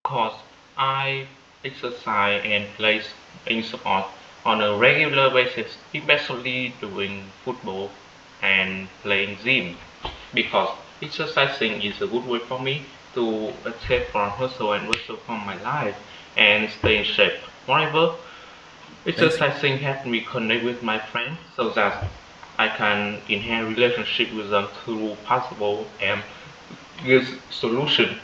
course, I exercise and play in sport on a regular basis, especially doing football and playing gym, because exercising is a good way for me to escape from hustle and bustle from my life and stay in shape. Moreover, Thanks. exercising helps me connect with my friends so that I can enhance relationship with them through possible and good solution.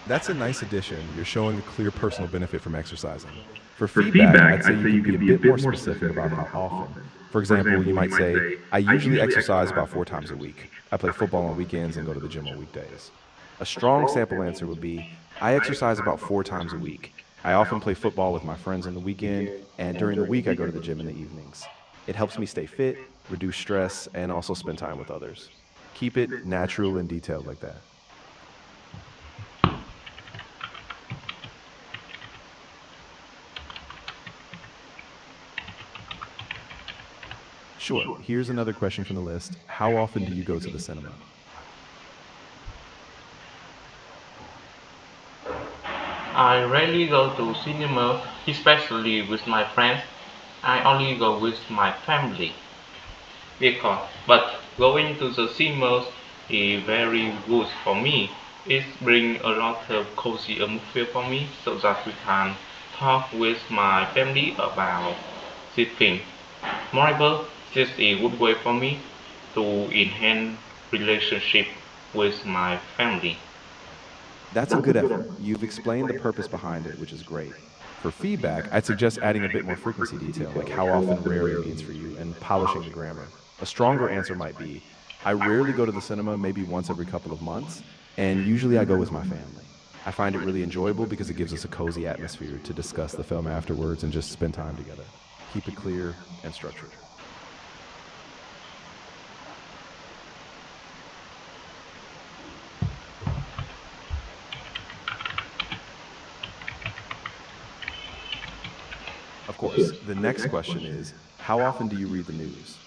That's a nice addition. You're showing a clear personal benefit from exercising. For For feedback, feedback, I'd say I'd you say could you be could a be a bit more bit more specific specific about about how how often. often. For For example, you example, you might might say, say, I I usually usually exercise exercise about about four four times a times a week. week. I play I play football on football on weekends and weekends go and to go the to the gym gym on on weekdays. weekdays. A A strong strong sample sample answer would answer would be, be, I I exercise exercise about about four four times a times a week. week. I I often play often play football with football my with my friends on the friends on the weekend, weekend, and and during the during the week, I week go I to go the to the gym in gym the in the evenings. evenings. It It helps me helps me stay stay fit, fit, reduce reduce stress, stress, and and also also spend spend time time with with others. others. Keep Keep it it natural and natural and detailed like detailed like that. that. Sure, here's another question from the list. How often do you go to the cinema? I rarely go to cinema, especially with my friends. I only go with my family because but going to the cinemas is very good for me. It brings a lot of cozy atmosphere for me so that we can talk with my family about this film. Moreover, this is a good way for me to enhance relationship with my family. That's a good effort. You've explained the purpose behind it, which is great. For feedback, I'd suggest adding a bit more frequency detail, like how often rarely means for you, and polishing the grammar. A stronger answer might be, I rarely go to the cinema, maybe once every couple of months, and usually I go with my family. I find it really enjoyable because it gives us a cozy atmosphere to discuss the film afterwards and just spend time together. Keep it clear and structured. Of course, the next question is, how often do you read the news?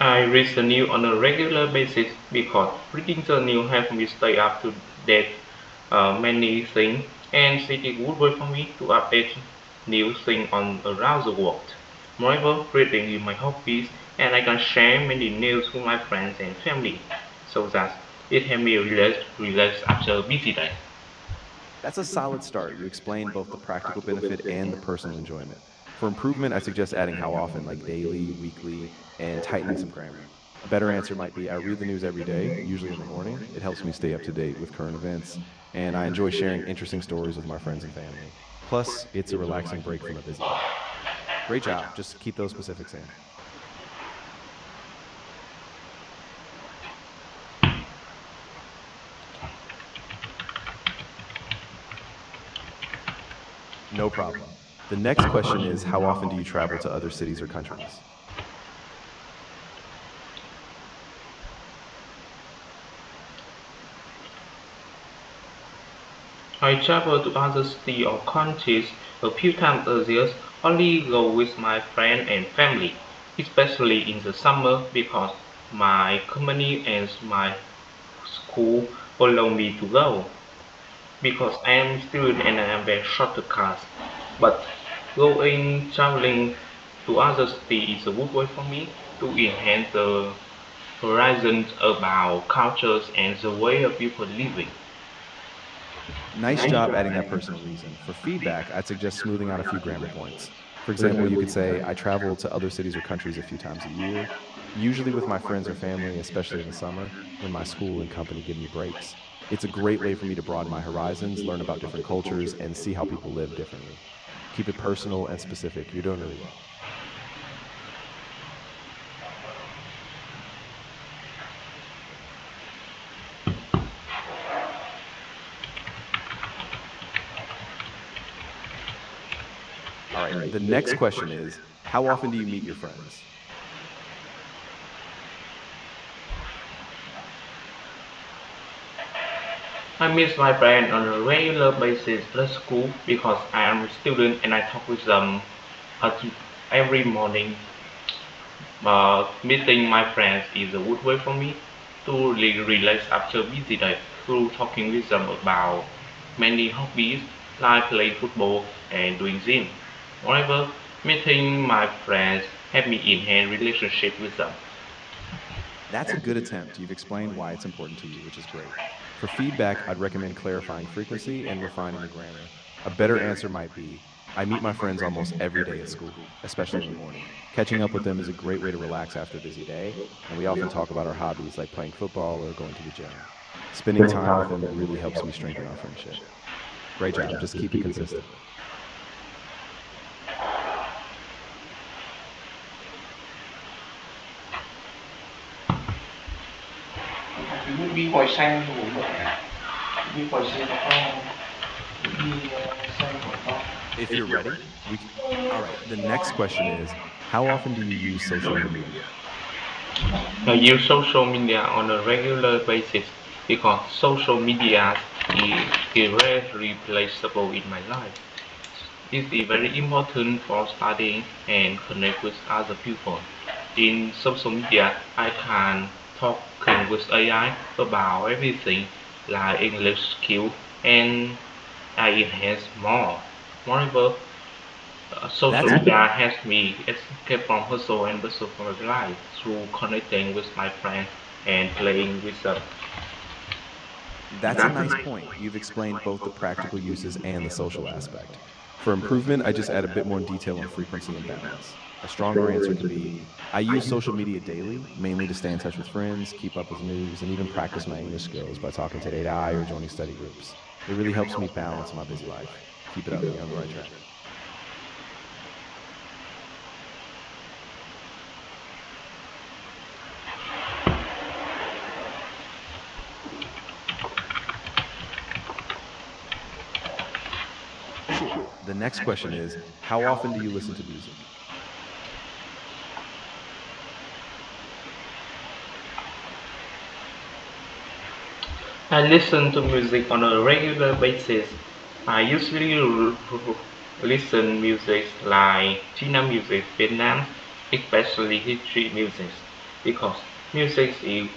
I read the news on a regular basis because reading the news helps me stay up to date many things and it is a good way for me to update new things on around the world. Moreover, reading is my hobby and I can share many news with my friends and family so that it helps me relax after a busy day. That's a solid start. You explained both the practical benefit and the personal enjoyment. For improvement, I suggest adding how often, like daily, weekly, and tightening some grammar. A better answer might be I read the news every day, usually in the morning. It helps me stay up to date with current events, and I enjoy sharing interesting stories with my friends and family. Plus, it's a relaxing break from a busy day. Great job. Just keep those specifics in. No problem. The next question is how often do you travel to other cities or countries? I travel to other cities or countries a few times a year, only go with my friends and family, especially in the summer because my company and my school allow me to go. Because I am a student and I am very short class. But going traveling to other cities is a good way for me to enhance the horizons about cultures and the way of people living. Nice job adding that personal reason. For feedback, I'd suggest smoothing out a few grammar points. For example, you could say, I travel to other cities or countries a few times a year, usually with my friends or family, especially in the summer when my school and company give me breaks. It's a great way for me to broaden my horizons, learn about different cultures, and see how people live differently. Keep it personal and specific. You're doing really well. All right, the next question is, how often do you meet your friends? I miss my friends on a regular basis at school because I am a student and I talk with them at every morning. But meeting my friends is a good way for me to relax after a busy day through talking with them about many hobbies like playing football and doing gym. Moreover, meeting my friends help me enhance relationship with them. That's a good attempt. You've explained why it's important to you, which is great. For feedback, I'd recommend clarifying frequency and refining the grammar. A better answer might be I meet my friends almost every day at school, especially in the morning. Catching up with them is a great way to relax after a busy day, and we often talk about our hobbies like playing football or going to the gym. Spending time with them really helps me strengthen our friendship. Great job. Just keep it consistent. Đi vòi xanh của bố đi vòi xanh của con đi xanh của con. If you're ready, all right. The next question is how often do you use social media? I use social media on a regular basis because social media is irreplaceable in my life. It is very important for studying and connect with other people. In social media, I can talk with AI about everything like English skills and I enhance more. Moreover, social That's media helps me escape from hustle and bustle of life through connecting with my friends and playing with them. That's a nice point. You've explained both the practical uses and the social aspect. For improvement, I just add a bit more detail on frequency and balance. A stronger answer could be I use social media daily, mainly to stay in touch with friends, keep up with news, and even practice my English skills by talking to AI or joining study groups. It really helps me balance my busy life. Keep it up. You're on the right track. Sure. The next question is how often do you listen to music? I listen to music on a regular basis. I usually listen music like China music, Vietnam, especially history music, because music is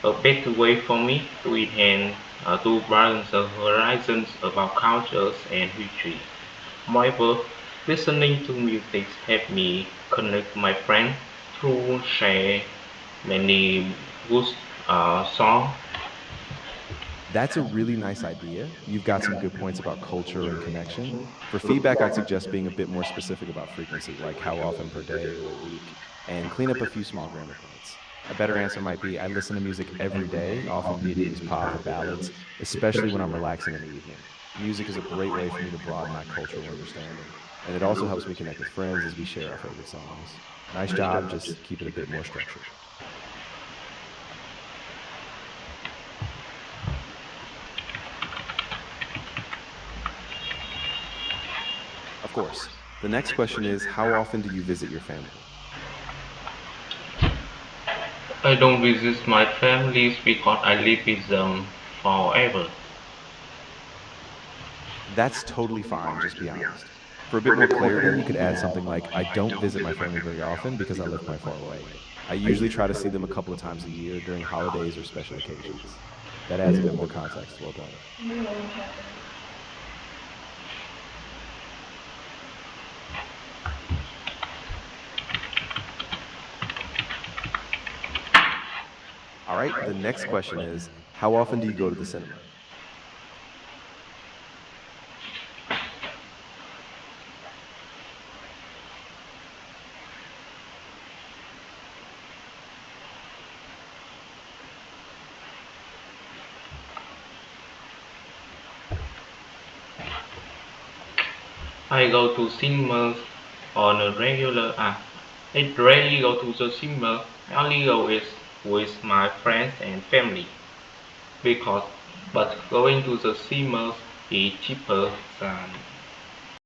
a better way for me to enhance, to broaden the horizons about cultures and history. Moreover, listening to music helps me connect my friends through share many good songs. That's a really nice idea. You've got some good points about culture and connection. For feedback, I'd suggest being a bit more specific about frequency, like how often per day or week, and clean up a few small grammar points. A better answer might be I listen to music every day, often Vietnamese pop or ballads, especially when I'm relaxing in the evening. Music is a great way for me to broaden my cultural understanding, and it also helps me connect with friends as we share our favorite songs. Nice job, just keep it a bit more structured. Of course. The next question is how often do you visit your family? I don't visit my family because I live with them forever. That's totally fine, just be honest. For a bit more clarity, you could add something like I don't visit my family very often because I live quite far away. I usually try to see them a couple of times a year during holidays or special occasions. That adds a bit more context. Well done. All right, the next question is how often do you go to the cinema? I go to cinemas on a regular. I rarely go to the cinema. I only go with my friends and family because but going to the cinemas is cheaper than